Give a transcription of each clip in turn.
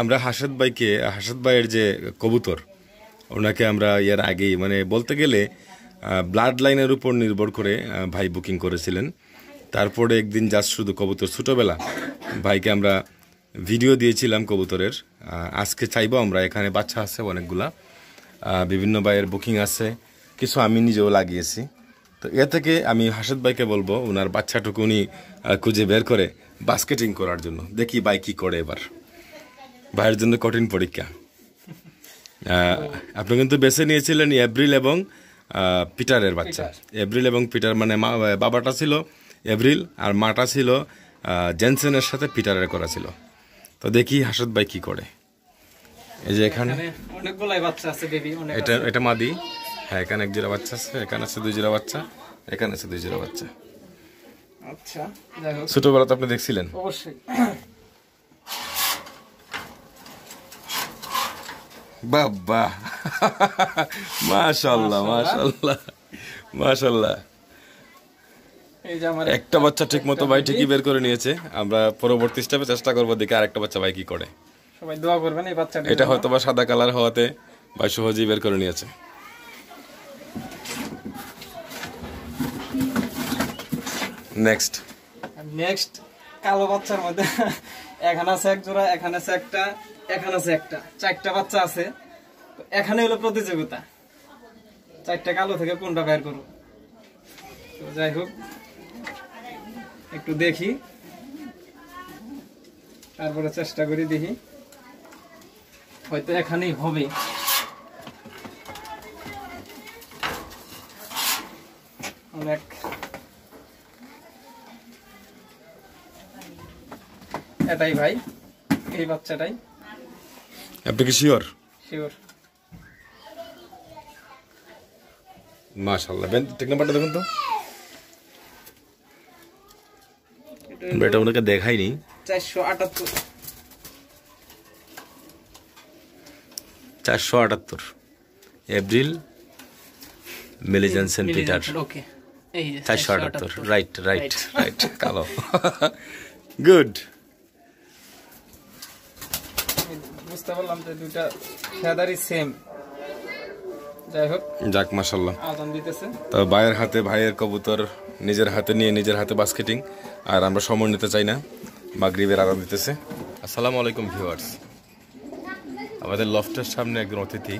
আমরা হাসাদ ভাইয়ের যে কবুতর, ওনাকে আমরা এর আগেই মানে বলতে গেলে ব্লাড লাইনের উপর নির্ভর করে ভাই বুকিং করেছিলেন। তারপরে একদিন জাস্ট শুধু কবুতর ছোটোবেলা ভাইকে আমরা ভিডিও দিয়েছিলাম কবুতরের। আজকে চাইবো আমরা, এখানে বাচ্চা আছে অনেকগুলা, বিভিন্ন ভাইয়ের বুকিং আছে, কিছু আমি নিজেও লাগিয়েছি। তো এ থেকে আমি হাসাদ ভাইকে বলবো ওনার বাচ্চাটুকু উনি খুঁজে বের করে বাস্কেটিং করার জন্য। দেখি ভাই কী করে এবার। ভাইয়ের জন্য কঠিন পরীক্ষা। আপনি কিন্তু বেছে নিয়েছিলেন এপ্রিল এবং পিটারের বাচ্চা। এপ্রিল এবং পিটার মানে বাবাটা ছিল এপ্রিল আর মাটা ছিল জেনসেনের সাথে পিটারের করা ছিল। তো দেখি হাসাদ ভাই কি করে। এই যে এখানে অনেকগুলাই বাচ্চা আছে বেবি, এটা মাদি। হ্যাঁ, এখানে এক জোড়া বাচ্চা আছে, এখানে আছে 2 জোড়া বাচ্চা, এখানে আছে 2 জোড়া বাচ্চা। আচ্ছা, যাই হোক ছোটবেলা তো আপনি দেখছিলেন অবশ্যই। বাবা মাশাআল্লাহ মাশাআল্লাহ মাশাআল্লাহ। এই যে আমার একটা বাচ্চা ঠিক মতো ভাই ঠিকই বের করে নিয়েছে। আমরা পরবর্তী স্টেপে চেষ্টা করবো দেখি আরেকটা বাচ্চা ভাই কি করে। সবাই দোয়া করবেন এই বাচ্চাটা। এটা হয়তো বা সাদা কালার হওয়াতে ভাই সহজেই বের করে নিয়েছে। নেক্সট কালো বাচ্চার মধ্যে এখানে আছে এক জোড়া, এখানে আছে একটা, এখানে আছে একটা, 4টা বাচ্চা আছে। তো এখানে হলো প্রতিযোগিতা, 4টা কালো থেকে কোনটা বের করব। তো যাই হোক একটু দেখি, তারপরে চেষ্টা করি, দেখি হয়তো এখানেই হবে। অনেক এটাই ভাই, এই বাচ্চাটাই। আপনি কি শিওর? শিওর। মাশাআল্লাহ। ঠিক নাম্বারটা দেখুন তো। এটা ওনাকে দেখাইনি। 478 478 এপ্রিল মিলি জেনসেন পিটার। ওকে, এই 478 রাইট রাইট রাইট কালো। গুড। বুঝতে পারলাম যে দুইটা ফেদারই সেম। যাই হোক, যাক মাশাআল্লাহ। আজান দিতেছে। তো ভাইয়ের হাতে ভাইয়ের কবুতর নিজের হাতে নিয়ে নিজের হাতে বাস্কেটিং, আর আমরা সময় নিতে চাই না। মাগরিবের আজান দিতেছে। আসসালামু আলাইকুম ভিউয়ার্স। আমাদের লফটের সামনে একজন অতিথি,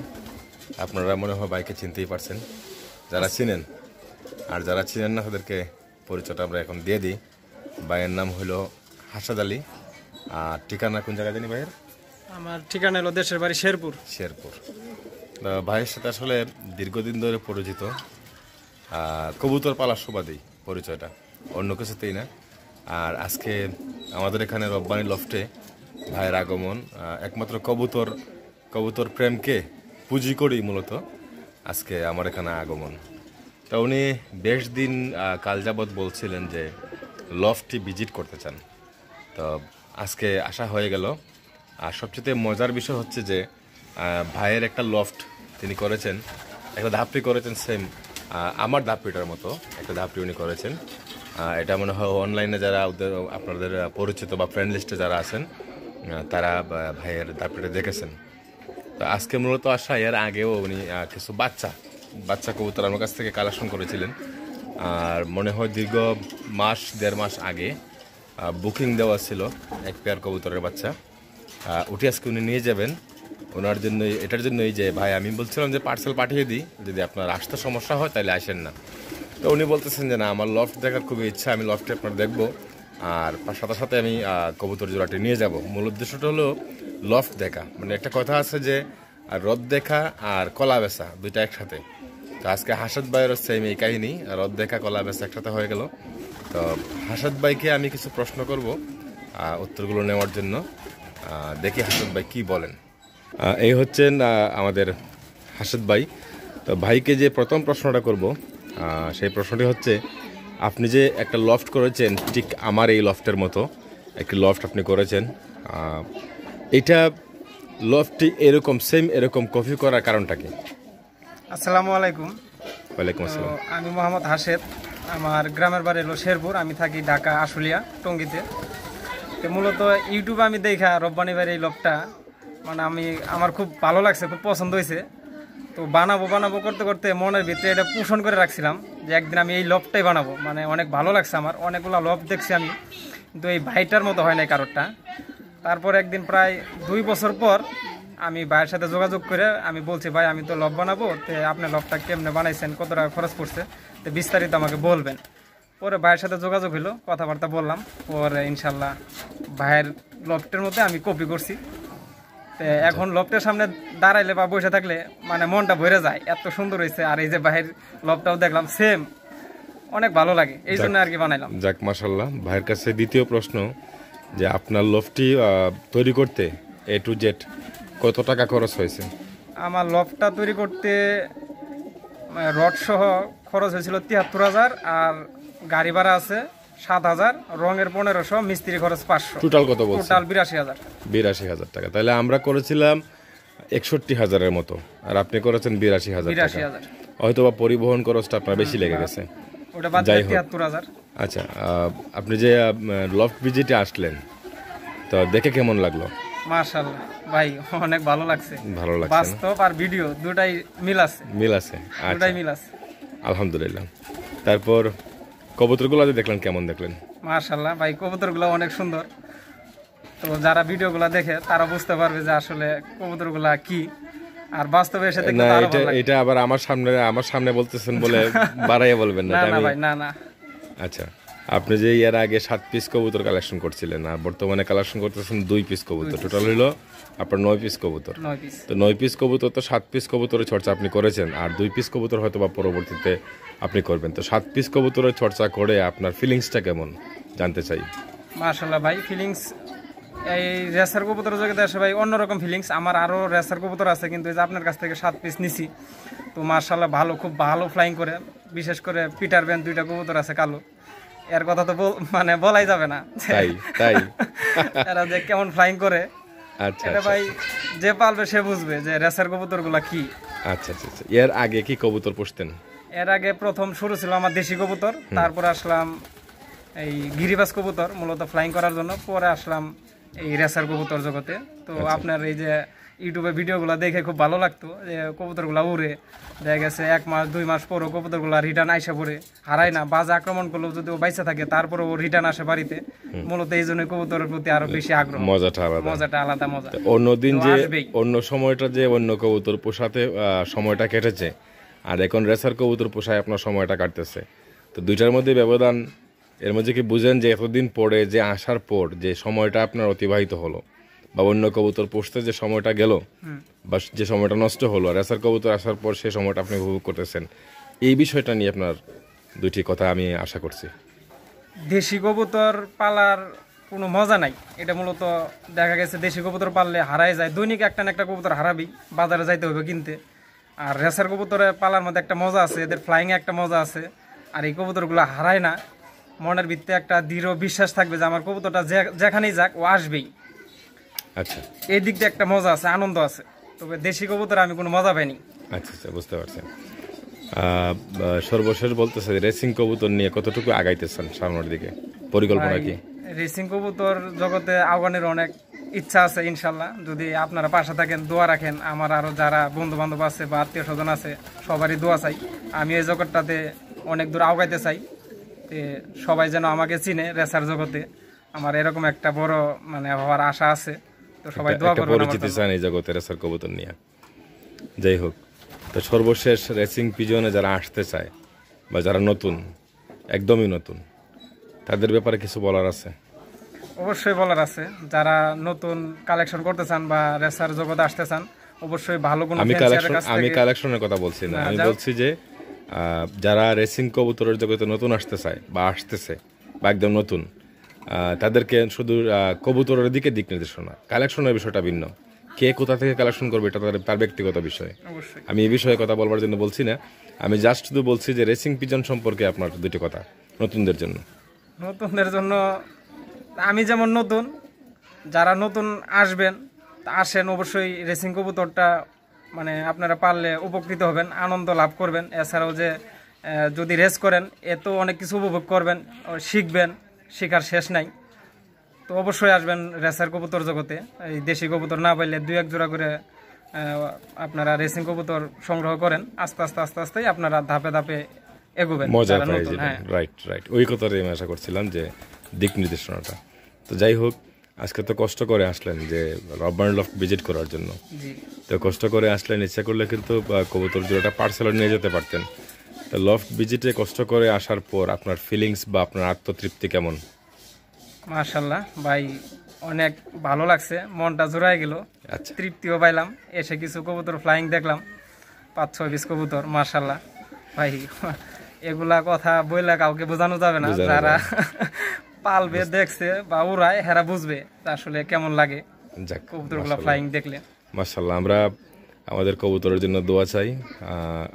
আপনারা মনে হয় বাইকে চিনতেই পারছেন। যারা চিনেন আর যারা চিনেন না তাদেরকে পরিচয়টা আমরা এখন দিয়ে দিই। ভাইয়ের নাম হলো হাসাদ আলী। আর ঠিকানা কোন জায়গায় জানি ভাইয়ের? আমার ঠিকানা হলো দেশের বাড়ি শেরপুর। ভাইয়ের সাথে আসলে দীর্ঘদিন ধরে পরিচিত, কবুতর পালার সুবাদেই পরিচয়টা, অন্য কিছুতেই না। আর আজকে আমাদের এখানে রব্বানি লফটে ভাইয়ের আগমন, একমাত্র কবুতর প্রেমকে পুঁজি করেই মূলত আজকে আমার এখানে আগমন। তা উনি বেশ দিন কাল যাবৎ বলছিলেন যে লফটটি ভিজিট করতে চান। তো আজকে আসা হয়ে গেল। আর সবচেয়ে মজার বিষয় হচ্ছে যে ভাইয়ের একটা লফট তিনি করেছেন, একটা ধাপড়ি করেছেন সেম আমার ধাপড়িটার মতো একটা ধাপড়ি উনি করেছেন। এটা মনে হয় অনলাইনে যারা আপনাদের পরিচিত বা ফ্রেন্ড লিস্টে যারা আছেন তারা ভাইয়ের ধাপড়িটা দেখেছেন। তো আজকে মূলত আসা, এর আগেও উনি কিছু বাচ্চা কবুতর আমার কাছ থেকে কালেকশন করেছিলেন। আর মনে হয় দীর্ঘ দেড় মাস আগে বুকিং দেওয়া ছিল এক পেয়ার কবুতরের বাচ্চা। উঠে আজকে উনি নিয়ে যাবেন। ওনার জন্য, এটার জন্যই যে ভাই আমি বলছিলাম যে পার্সেল পাঠিয়ে দিই, যদি আপনার আসতে সমস্যা হয় তাহলে আসেন না। তো উনি বলতেছেন যে না, আমার লফট দেখার খুবই ইচ্ছা, আমি লফটে আপনার দেখবো, আর সাথে সাথে আমি কবুতর জোড়াটি নিয়ে যাব। মূল উদ্দেশ্যটা হলো লফট দেখা। মানে একটা কথা আছে যে রদ দেখা আর কলা বেচা দুইটা একসাথে। তো আজকে হাসাদ ভাইয়েরও সেম এই কাহিনী, রদ দেখা কলা বেচা একসাথে হয়ে গেল। তো হাসাদ ভাইকে আমি কিছু প্রশ্ন করব উত্তরগুলো নেওয়ার জন্য। দেখি হাসাদ ভাই কি বলেন। এই হচ্ছেন আমাদের হাসাদ ভাই। তো ভাইকে যে প্রথম প্রশ্নটা করব সেই প্রশ্নটি হচ্ছে, আপনি যে একটা লফট করেছেন ঠিক আমার এই লফটের মতো একটি লফট আপনি করেছেন, এটা লফটটি এরকম সেম এরকম কপি করার কারণটা কি? আসসালামু আলাইকুম। ওয়ালাইকুম আসসালাম। আমি মোহাম্মদ হাসেদ, আমার গ্রামের বাড়ি হলো শেরপুর, আমি থাকি ঢাকা আশুলিয়া টঙ্গীতে। তো মূলত ইউটিউবে আমি দেখা রব্বানি ভাইয়ের এই লবটা মানে আমার খুব ভালো লাগছে, খুব পছন্দ হয়েছে। তো বানাবো করতে করতে মনের ভিতরে এটা পোষণ করে রাখছিলাম যে একদিন আমি এই লবটাই বানাবো। মানে অনেক ভালো লাগছে আমার, অনেকগুলো লব দেখছি আমি, কিন্তু এই ভাইটার মতো হয় নাই কারোরটা। তারপর একদিন প্রায় 2 বছর পর আমি ভাইয়ের সাথে যোগাযোগ করে আমি বলছি, ভাই আমি তো লব বানাবো, তো আপনি লবটা কেমনে বানাইছেন, কত টাকা খরচ পড়ছে, তো বিস্তারিত আমাকে বলবেন। পরে ভাইয়ের সাথে যোগাযোগ হলো, কথাবার্তা বললাম, পরে ইনশাল্লাহ ভাইয়ের লবটের মধ্যে আমি কপি করছি। তো এখন লবটের সামনে দাঁড়াইলে বা বসে থাকলে মানে মনটা ভরে যায়, এত সুন্দর হয়েছে। আর এই যে ভাইয়ের লবটাও দেখলাম সেম, অনেক ভালো লাগে, এই জন্য আর কি বানাইলাম। যাক মাশাল্লাহ। ভাইয়ের কাছে দ্বিতীয় প্রশ্ন যে আপনার লফটি তৈরি করতে A to Z কত টাকা খরচ হয়েছে? আমার লবটা তৈরি করতে রড সহ খরচ হয়েছিল ৭৩,০০০, আর গাড়ি ভাড়া আছে ৭,০০০, রঙের ১৫০০, মিস্ত্রি খরচ ৫০০, টোটাল কত বলছেন? টোটাল ৮২,০০০। ৮২,০০০ টাকা। তাহলে আমরা করেছিলাম ৬১,০০০-এর মতো, আর আপনি করেছেন ৮২,০০০ টাকা। ৮২,০০০, হয়তো বা পরিবহন খরচটা আপনার বেশি লেগে গেছে। ওটা বাদ দিয়ে ৭৩,০০০। আচ্ছা, আপনি যে লফট ভিজিটে আসলেন, তো দেখে কেমন লাগলো? মাশাআল্লাহ ভাই, অনেক ভালো লাগছে। ভালো লাগছে? বাস্তব আর ভিডিও দুটাই মিল আছে। মিল আছে? আচ্ছা, দুটাই মিল আছে, আলহামদুলিল্লাহ। তারপর কবুতরগুলো দেখলেন, কেমন দেখলেন? মাশাআল্লাহ ভাই, কবুতরগুলো অনেক সুন্দর। তো যারা ভিডিওগুলো দেখে তারা বুঝতে পারবে যে আসলে কবুতরগুলা কি, আর বাস্তবে এসে দেখলে না, তো আরো ভালো লাগে। এটা আবার আমার সামনে বলতেছেন বলে বাড়াইয়া বলবেন না। না এটা না আমি ভাই, না না। আচ্ছা, আপনি যে এর আগে 7 পিস কবুতর কালেকশন করছিলেন, আর বর্তমানে কালেকশন করতেছেন 2 পিস কবুতর, টোটাল হলো আপনার 9 পিস কবুতর। 9 পিস। তো 9 পিস কবুতর তো 7 পিস কবুতরের চর্চা আপনি করেছেন, আর 2 পিস কবুতর হয়তো বা পরবর্তীতে আপনি করবেন। তো 7 পিস কবুতরের চর্চা করে আপনার ফিলিংসটা কেমন জানতে চাই। মাশাআল্লাহ ভাই, ফিলিংস এই রেসার কবুতরের জগতে আসে ভাই অন্যরকম ফিলিংস। আমার আরো রেসার কবুতর আছে, কিন্তু এই যে আপনার কাছ থেকে 7 পিস নিছি, তো মাশাআল্লাহ ভালো, খুব ভালো ফ্লাইং করে। বিশেষ করে পিটার ব্যান 2টা কবুতর আছে কালো, এর কথা তো মানে বলাই যাবে না। তাই এরা যে কেমন ফ্লাইং করে, আচ্ছা এটা ভাই যে পালবে সে বুঝবে যে রেসার কবুতরগুলা কি। আচ্ছা আচ্ছা আচ্ছা। এর আগে কি কবুতর পুষতেন? এর আগে প্রথম শুরু ছিল আমার দেশি কবুতর, তারপর আসলাম এই গিরিবাজ কবুতর মূলত ফ্লাইং করার জন্য, পরে আসলাম এই রেসার কবুতর জগতে। তো আপনার এই যে ইউটিউবে ভিডিওগুলো দেখে খুব ভালো লাগতো যে কবুতরগুলো উড়ে, দেখা গেছে 1 মাস 2 মাস পরও কবুতরগুলো রিটার্ন আইসা পড়ে, হারায় না, বাজে আক্রমণ করলেও যদি ও বাইসা থাকে তারপরে ও রিটার্ন আসে বাড়িতে। মূলত এই জন্য কবুতরের প্রতি আরো বেশি আগ্রহ, মজাটা আলাদা। মজাটা আলাদা মজা। অন্যদিন তো যে আসবেই। অন্য সময়টা যে অন্য কবুতর পোষাতে সময়টা কেটেছে, আর এখন রেসার কবুতর পোষায় আপনার সময়টা কাটতেছে, তো দুইটার মধ্যে ব্যবধান। এর মধ্যে কি বুঝেন যে এতদিন পরে যে আসার পর যে সময়টা আপনার অতিবাহিত হলো, বা অন্য কবুতর পোষতে যে সময়টা গেল, বা যে সময়টা নষ্ট হলো, আর রেসার কবুতর আসার পর সেই সময়টা আপনি উপভোগ করতেছেন, এই বিষয়টা নিয়ে আপনার দুইটি কথা আমি আশা করছি। দেশি কবুতর পালার কোনো মজা নাই। এটা মূলত দেখা গেছে দেশি কবুতর পাললে হারাই যায়, দৈনিক একটা না একটা কবুতর হারাবি, বাজারে যাইতে হবে কিনতে। আর রেসার কবুতরে পালার মধ্যে একটা মজা আছে, এদের ফ্লাইংয়ে একটা মজা আছে। আর এই কবুতরগুলো হারায় না, মনের ভিত্তিতে একটা দৃঢ় বিশ্বাস থাকবে যে আমার কবুতরটা যেখানেই যাক ও আসবেই। আচ্ছা, এই দিক দিয়ে একটা মজা আছে, আনন্দ আছে। তবে দেশি কবুতর আমি কোনো মজা পাইনি। আচ্ছা আচ্ছা, বুঝতে পারছেন। সর্বশেষ বলতেছে রেসিং কবুতর নিয়ে কতটুকু আগাইতেছেন সামনের দিকে, পরিকল্পনা কি? রেসিং কবুতর জগতে আহ্বানের অনেক ইচ্ছা আছে ইনশাল্লাহ, যদি আপনারা পাশে থাকেন, দোয়া রাখেন। আমার আরো যারা বন্ধু বান্ধব আছে বা আত্মীয় স্বজন আছে সবারই দোয়া চাই। আমি এই জগৎটাতে অনেক দূর আগাইতে চাই, সবাই যেন আমাকে চিনে রেসার জগতে। আমার এরকম একটা বড় মানে হওয়ার আশা আছে, তো সবাই দোয়া করবেন আমার পরিচিতি জন্য। চান এই জগতে রেসার কবুতর নিয়ে। যাই হোক, তো সর্বশেষ রেসিং পিজনে যারা আসতে চায় বা যারা নতুন, একদমই নতুন, তাদের ব্যাপারে কিছু বলার আছে? অবশ্যই বলার আছে। যারা নতুন কালেকশন করতে চান বা রেসার জগতে আসতে চান, অবশ্যই ভালো কোনো ফ্যান্সিয়ারের কাছ আমি থেকে। কালেকশনের কথা বলছি না, আমি বলছি যে যারা রেসিং কবুতরের জগতে নতুন আসতে চায় বা আসতেছে বা একদম নতুন, তাদেরকে শুধু কবুতরের দিক নির্দেশনা, কালেকশনের বিষয়টা ভিন্ন। কে কোথা থেকে কালেকশন করবে এটা তার ব্যক্তিগত বিষয়। অবশ্যই আমি এই বিষয়ে কথা বলবার জন্য বলছি না, আমি জাস্ট শুধু বলছি যে রেসিং পিজন সম্পর্কে আপনার দুটি কথা নতুনদের জন্য। নতুনদের জন্য আমি যেমন নতুন, যারা নতুন আসবেন আসেন, অবশ্যই রেসিং কবুতরটা মানে আপনারা পারলে উপকৃত হবেন, আনন্দ লাভ করবেন। এছাড়াও যে যদি রেস করেন এত অনেক কিছু উপভোগ করবেন, শিখবেন, শেখার শেষ নাই। তো অবশ্যই আসবেন রেসার কবুতর জগতে। এই দেশি কবুতর না পাইলে 2-1 জোড়া করে আপনারা রেসিং কবুতর সংগ্রহ করেন। আস্তে আস্তে আস্তে আস্তে আপনারা ধাপে ধাপে এগোবেন, মজা যারা পাই নতুন। যাবেন। হ্যাঁ, রাইট রাইট, ওই কথাটাই আমি আশা করছিলাম যে দিক নির্দেশনাটা। তো যাই হোক, আজকে তো কষ্ট করে আসলেন যে রব্বানি লফট ভিজিট করার জন্য। জি। তো কষ্ট করে আসলেন, ইচ্ছা করলে কিন্তু কবুতর জোড়াটা পার্সেলও নিয়ে যেতে পারতেন। তো লফট ভিজিটে কষ্ট করে আসার পর আপনার ফিলিংস বা আপনার আত্মতৃপ্তি কেমন? মাশাআল্লাহ ভাই, অনেক ভালো লাগছে, মনটা জোড়ায় গেল, আচ্ছা, তৃপ্তিও পাইলাম। এসে কিছু কবুতর ফ্লাইং দেখলাম, 5-6 পিস কবুতর, মাশাআল্লাহ ভাই। এগুলা কথা বইলা কাউকে বোঝানো যাবে না, বোঝানো যারা পালবে দেখছে বা উড়ায় হেরা বুঝবে যে আসলে কেমন লাগে যাক, কবুতরগুলা ফ্লাইং দেখলে। মাশাআল্লাহ। আমরা আমাদের কবুতরের জন্য দোয়া চাই,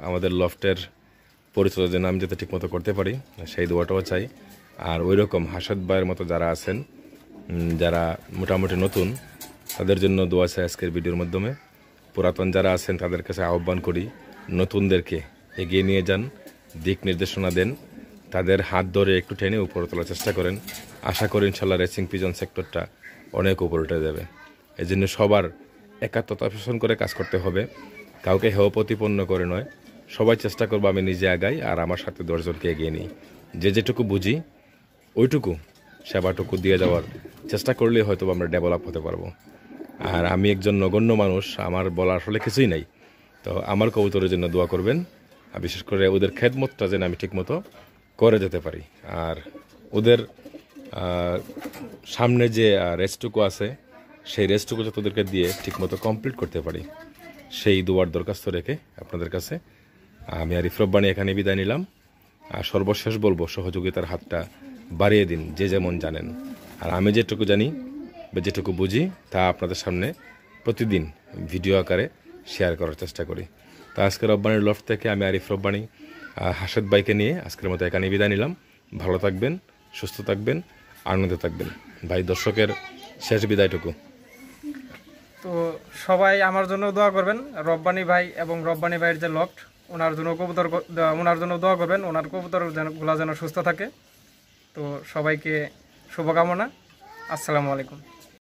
আমাদের লফটের পরিচর্যা যেন আমি যাতে ঠিকমতো করতে পারি সেই দোয়াটাও চাই। আর ওই রকম হাসাদ ভাইয়ের মতো যারা আছেন, যারা মোটামুটি নতুন, তাদের জন্য দোয়া চাই আজকের ভিডিওর মাধ্যমে। পুরাতন যারা আছেন তাদের কাছে আহ্বান করি, নতুনদেরকে এগিয়ে নিয়ে যান, দিক নির্দেশনা দেন, তাদের হাত ধরে একটু টেনে উপরে তোলার চেষ্টা করেন। আশা করি ইনশাল্লাহ রেসিং পিজন সেক্টরটা অনেক উপরে উঠে যাবে। এই জন্য সবার একাত্মতা পোষণ করে কাজ করতে হবে, কাউকে হেয় প্রতিপন্ন করে নয়। সবাই চেষ্টা করবো আমি নিজে আগাই আর আমার সাথে 10 জনকে এগিয়ে নিই। যে যেটুকু বুঝি ওইটুকু সেবাটুকু দিয়ে যাওয়ার চেষ্টা করলেই হয়তো আমরা ডেভেলপ হতে পারবো। আর আমি একজন নগণ্য মানুষ, আমার বলার আসলে কিছুই নাই। তো আমার কবুতরের জন্য দোয়া করবেন, আর বিশেষ করে ওদের খেদমতটা যেন আমি ঠিকমতো করে যেতে পারি। আর ওদের সামনে যে রেস্টটুকু আছে সেই রেস্টটুকু যাতে ওদেরকে দিয়ে ঠিকমতো কমপ্লিট করতে পারি, সেই দোয়ার দরখাস্ত রেখে আপনাদের কাছে আমি আরিফ রব্বানী এখানে বিদায় নিলাম। আর সর্বশেষ বলবো, সহযোগিতার হাতটা বাড়িয়ে দিন যে যেমন জানেন। আর আমি যেটুকু জানি বা যেটুকু বুঝি তা আপনাদের সামনে প্রতিদিন ভিডিও আকারে শেয়ার করার চেষ্টা করি। তো আজকে রব্বানির লফট থেকে আমি আরিফ রব্বানী হাসাদ ভাইকে নিয়ে আজকের মতো এখানে বিদায় নিলাম। ভালো থাকবেন, সুস্থ থাকবেন, আনন্দে থাকবেন। ভাই, দর্শকের শেষ বিদায়টুকু। তো সবাই আমার জন্য দোয়া করবেন, রব্বানী ভাই এবং রব্বানী ভাইয়ের যে লফট, ওনার জন্য কবুতর, ওনার জন্য দোয়া করবেন, ওনার কবুতরগুলো যেন সুস্থ থাকে। তো সবাইকে শুভকামনা। আসসালামু আলাইকুম।